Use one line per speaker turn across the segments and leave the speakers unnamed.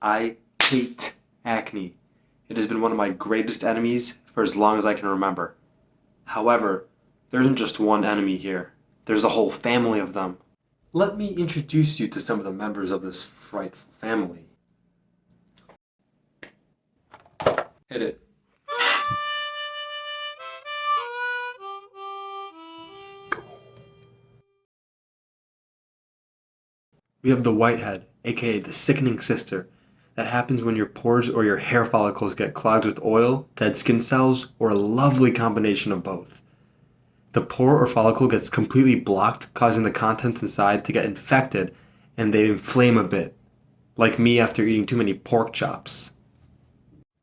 I hate acne. It has been one of my greatest enemies for as long as I can remember. However, there isn't just one enemy here. There's a whole family of them. Let me introduce you to some of the members of this frightful family. Hit it. We have the whitehead, aka the sickening sister. That happens when your pores or your hair follicles get clogged with oil, dead skin cells, or a lovely combination of both. The pore or follicle gets completely blocked, causing the contents inside to get infected, and they inflame a bit, like me after eating too many pork chops.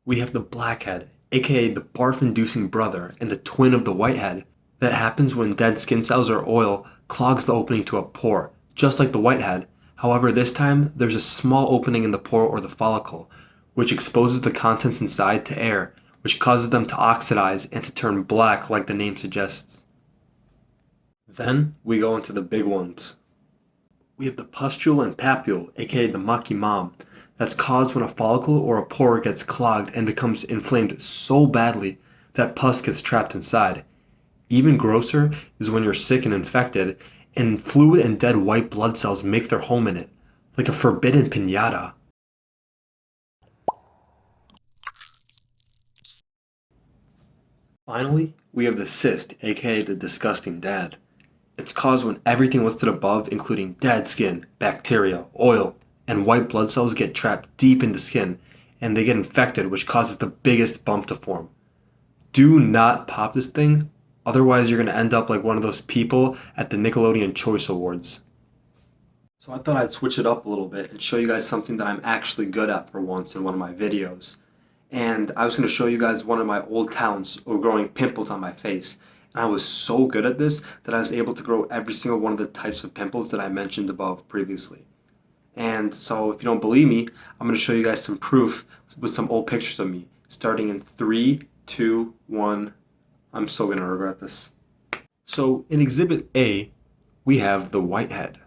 We have the blackhead, aka the barf-inducing brother and the twin of the whitehead. That happens when dead skin cells or oil clogs the opening to a pore, just like the whitehead. However, this time there's a small opening in the pore or the follicle, which exposes the contents inside to air, which causes them to oxidize and to turn black like the name suggests. Then we go into the big ones. We have the pustule and papule, aka the mucky mom. That's caused when a follicle or a pore gets clogged and becomes inflamed so badly that pus gets trapped inside. Even grosser is when you're sick and infected, and fluid and dead white blood cells make their home in it, like a forbidden piñata. Finally, we have the cyst, aka the disgusting dad. It's caused when everything listed above, including dead skin, bacteria, oil, and white blood cells get trapped deep in the skin, and they get infected, which causes the biggest bump to form. Do not pop this thing, otherwise you're going to end up like one of those people at the Nickelodeon Choice Awards. So I thought I'd switch it up a little bit and show you guys something that I'm actually good at for once in one of my videos. And I was going to show you guys one of my old talents of growing pimples on my face. And I was so good at this that I was able to grow every single one of the types of pimples that I mentioned above previously. And so if you don't believe me, I'm going to show you guys some proof with some old pictures of me, starting in 3, 2, 1. I'm so going to regret this. So in Exhibit A, we have the whitehead.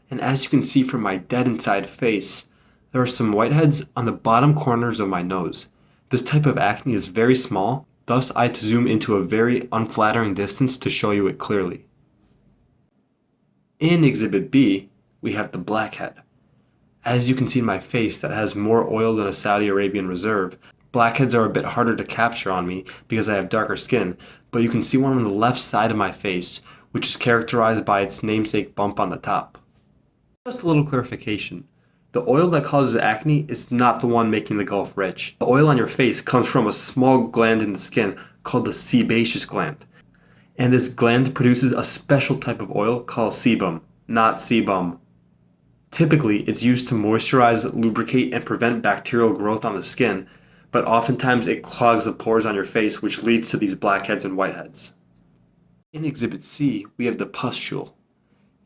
And as you can see from my dead inside face, there are some whiteheads on the bottom corners of my nose. This type of acne is very small, thus I had to zoom into a very unflattering distance to show you it clearly. In Exhibit B, we have the blackhead. As you can see in my face that has more oil than a Saudi Arabian reserve, blackheads are a bit harder to capture on me because I have darker skin, but you can see one on the left side of my face, which is characterized by its namesake bump on the top. Just a little clarification. The oil that causes acne is not the one making the Gulf rich. The oil on your face comes from a small gland in the skin called the sebaceous gland. And this gland produces a special type of oil called sebum, not sebum. Typically, it's used to moisturize, lubricate, and prevent bacterial growth on the skin, but oftentimes it clogs the pores on your face, which leads to these blackheads and whiteheads. In Exhibit C, we have the pustule.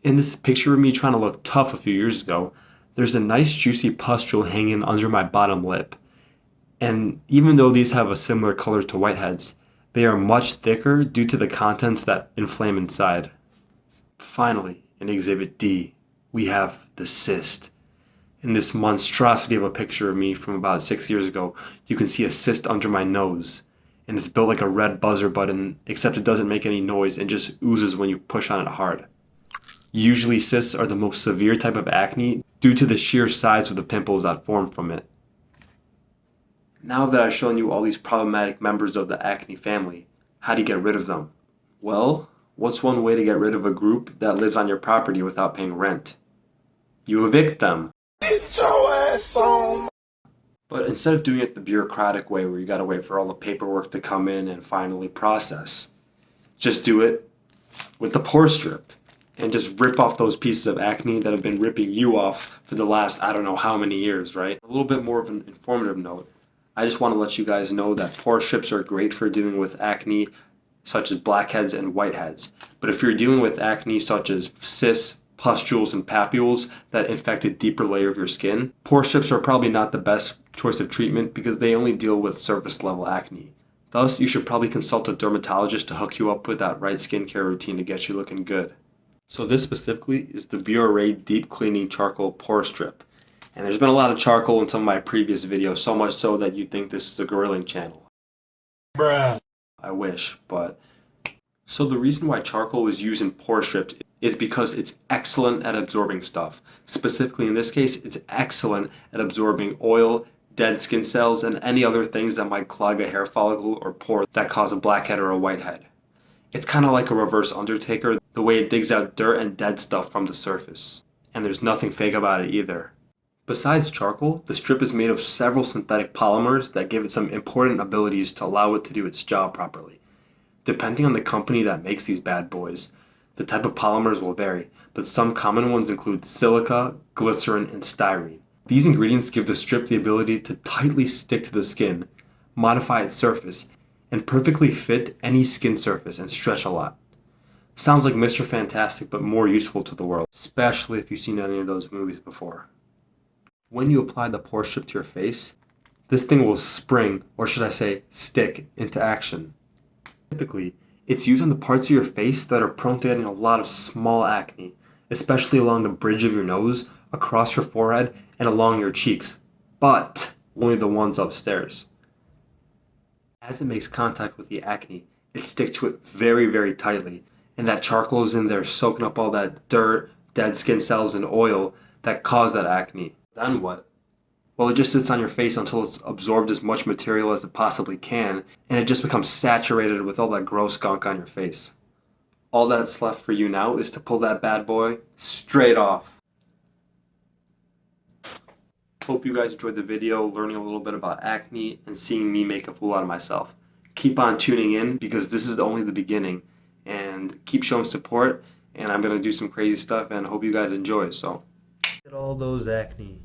In this picture of me trying to look tough a few years ago, there's a nice juicy pustule hanging under my bottom lip. And even though these have a similar color to whiteheads, they are much thicker due to the contents that inflame inside. Finally, in Exhibit D, we have the cyst. In this monstrosity of a picture of me from about 6 years ago, you can see a cyst under my nose. And it's built like a red buzzer button, except it doesn't make any noise and just oozes when you push on it hard. Usually cysts are the most severe type of acne due to the sheer size of the pimples that form from it. Now that I've shown you all these problematic members of the acne family, how do you get rid of them? Well, what's one way to get rid of a group that lives on your property without paying rent? You evict them. Get your ass on. But instead of doing it the bureaucratic way where you gotta wait for all the paperwork to come in and finally process, just do it with the pore strip and just rip off those pieces of acne that have been ripping you off for the last I don't know how many years, right? A little bit more of an informative note. I just want to let you guys know that pore strips are great for dealing with acne such as blackheads and whiteheads. But if you're dealing with acne such as cysts, pustules, and papules that infect a deeper layer of your skin, pore strips are probably not the best choice of treatment because they only deal with surface level acne. Thus, you should probably consult a dermatologist to hook you up with that right skincare routine to get you looking good. So this specifically is the Bioré Deep Cleaning Charcoal Pore Strip. And there's been a lot of charcoal in some of my previous videos, so much so that you think this is a grilling channel. Bruh. I wish, but... So the reason why charcoal is used in pore strips is because it's excellent at absorbing stuff. Specifically in this case, it's excellent at absorbing oil, dead skin cells, and any other things that might clog a hair follicle or pore that cause a blackhead or a whitehead. It's kind of like a reverse undertaker, the way it digs out dirt and dead stuff from the surface. And there's nothing fake about it either. Besides charcoal, the strip is made of several synthetic polymers that give it some important abilities to allow it to do its job properly. Depending on the company that makes these bad boys, the type of polymers will vary, but some common ones include silica, glycerin, and styrene. These ingredients give the strip the ability to tightly stick to the skin, modify its surface, and perfectly fit any skin surface and stretch a lot. Sounds like Mr. Fantastic, but more useful to the world, especially if you've seen any of those movies before. When you apply the pore strip to your face, this thing will spring, or should I say, stick, into action. Typically, it's used on the parts of your face that are prone to getting a lot of small acne, especially along the bridge of your nose, across your forehead, and along your cheeks, but only the ones upstairs. As it makes contact with the acne, it sticks to it very, very tightly, and that charcoal is in there soaking up all that dirt, dead skin cells, and oil that cause that acne. Then what? Well, it just sits on your face until it's absorbed as much material as it possibly can, and it just becomes saturated with all that gross gunk on your face. All that's left for you now is to pull that bad boy straight off. Hope you guys enjoyed the video, learning a little bit about acne and seeing me make a fool out of myself. Keep on tuning in because this is only the beginning, and keep showing support, and I'm going to do some crazy stuff and hope you guys enjoy. So, get all those acne.